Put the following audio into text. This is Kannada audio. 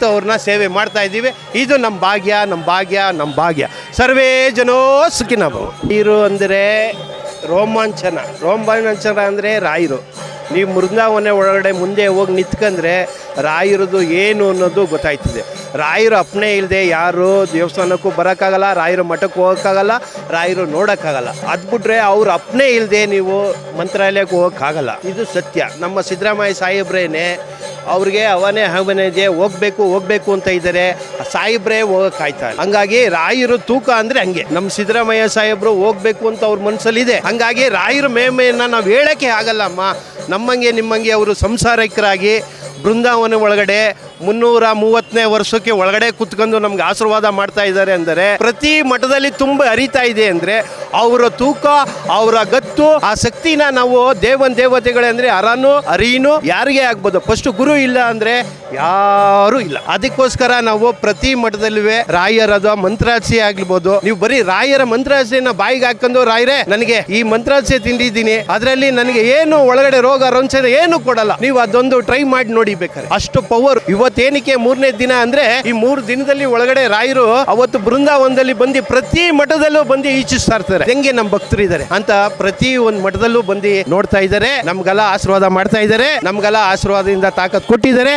ಅವ್ರನ್ನ ಸೇವೆ ಮಾಡ್ತಾ ಇದ್ದೀವಿ. ಇದು ನಮ್ಮ ಭಾಗ್ಯ, ನಮ್ಮ ಭಾಗ್ಯ, ನಮ್ಮ ಭಾಗ್ಯ. ಸರ್ವೇ ಜನೋ ಸುಖಿನೋ ಭವ. ನೀರು ಅಂದರೆ ರೋಮಾಂಚನ ಅಂದರೆ ರಾಯರು. ನೀವು ಬೃಂದಾವನ ಒಳಗಡೆ ಮುಂದೆ ಹೋಗಿ ನಿಂತ್ಕೊಂಡ್ರೆ ರಾಯರದು ಏನು ಅನ್ನೋದು ಗೊತ್ತಾಯ್ತದೆ. ರಾಯರು ಅಪ್ಪಣೆ ಇಲ್ಲದೆ ಯಾರು ದೇವಸ್ಥಾನಕ್ಕೂ ಬರೋಕ್ಕಾಗಲ್ಲ, ರಾಯರು ಮಠಕ್ಕೆ ಹೋಗೋಕ್ಕಾಗಲ್ಲ, ರಾಯರು ನೋಡೋಕ್ಕಾಗಲ್ಲ. ಅದು ಬಿಟ್ರೆ ಅವ್ರ ಅಪ್ಪಣೆ ಇಲ್ಲದೆ ನೀವು ಮಂತ್ರಾಲಯಕ್ಕೆ ಹೋಗೋಕ್ಕಾಗಲ್ಲ. ಇದು ಸತ್ಯ. ನಮ್ಮ ಸಿದ್ದರಾಮಯ್ಯ ಸಾಹೇಬ್ರೇನೆ ಅವ್ರಿಗೆ ಅವನೇ ಹೋಗ್ಬೇಕು ಅಂತ ಇದ್ದಾರೆ. ಸಾಹೇಬ್ರೇ ಹೋಗೋಕ್ಕಾಯ್ತಾ ಇಲ್ಲ. ಹಂಗಾಗಿ ರಾಯರು ತೂಕ ಅಂದರೆ ಹಂಗೆ. ನಮ್ಮ ಸಿದ್ದರಾಮಯ್ಯ ಸಾಹೇಬ್ರು ಹೋಗ್ಬೇಕು ಅಂತ ಅವ್ರ ಮನಸ್ಸಲ್ಲಿದೆ. ಹಂಗಾಗಿ ರಾಯರ ಮೇಮೆಯನ್ನು ನಾವು ಹೇಳೋಕ್ಕೆ ಆಗಲ್ಲಮ್ಮ. ನಮ್ಮಂಗೆ ನಿಮ್ಮಂಗೆ ಅವರು ಸಂಸಾರಿಕರಾಗಿ ಬೃಂದಾವನ ಒಳಗಡೆ 330ನೇ ವರ್ಷಕ್ಕೆ ಒಳಗಡೆ ಕುತ್ಕೊಂಡು ನಮ್ಗೆ ಆಶೀರ್ವಾದ ಮಾಡ್ತಾ ಇದ್ದಾರೆ ಅಂದರೆ ಪ್ರತಿ ಮಠದಲ್ಲಿ ತುಂಬ ಹರಿತಾ ಇದೆ ಅಂದರೆ ಅವರ ತೂಕ, ಅವರ ಗತ್ತು, ಆ ಶಕ್ತಿನ ನಾವು ದೇವತೆಗಳೇ ಅಂದರೆ ಅರೀನು ಯಾರಿಗೆ ಆಗ್ಬೋದು. ಫಸ್ಟ್ ಗುರು ಇಲ್ಲ ಅಂದರೆ ಯಾರೂ ಇಲ್ಲ. ಅದಕ್ಕೋಸ್ಕರ ನಾವು ಪ್ರತಿ ಮಠದಲ್ಲೂ ರಾಯರದ ಮಂತ್ರಾಕ್ಷಿ ಆಗ್ಬೋದು. ನೀವು ಬರೀ ರಾಯರ ಮಂತ್ರಾಕ್ಷಿನ ಬಾಯಿಗೆ ಹಾಕೊಂಡು ರಾಯರೇ ನನಗೆ ಈ ಮಂತ್ರಾಕ್ಷಿ ತಿಂದಿದ್ದೀನಿ, ಅದರಲ್ಲಿ ನನಗೆ ಏನು ಒಳಗಡೆ ರೋಗ ರಂಚನೆ ಏನು ಕೊಡಲ್ಲ, ನೀವು ಅದೊಂದು ಟ್ರೈ ಮಾಡಿ ನೋಡಿ ಬೇಕಾರೆ. ಅಷ್ಟು ಪವರ್. ಇವತ್ತೇನಿಕೆ 3ನೇ ದಿನ ಅಂದ್ರೆ ಈ 3 ದಿನದಲ್ಲಿ ಒಳಗಡೆ ರಾಯರು ಅವತ್ತು ಬೃಂದಾವನದಲ್ಲಿ ಬಂದು ಪ್ರತಿ ಮಠದಲ್ಲೂ ಬಂದು ಈಚಿಸ್ತಾ ಇರ್ತಾರೆ. ಹೆಂಗೆ ನಮ್ಮ ಭಕ್ತರು ಇದ್ದಾರೆ ಅಂತ ಪ್ರತಿ ಒಂದು ಮಠದಲ್ಲೂ ಬಂದು ನೋಡ್ತಾ ಇದ್ದಾರೆ. ನಮ್ಗೆಲ್ಲ ಆಶೀರ್ವಾದ ಮಾಡ್ತಾ ಇದ್ದಾರೆ. ನಮ್ಗೆಲ್ಲ ಆಶೀರ್ವಾದದಿಂದ ತಾಕತ್ ಕೊಟ್ಟಿದ್ದಾರೆ.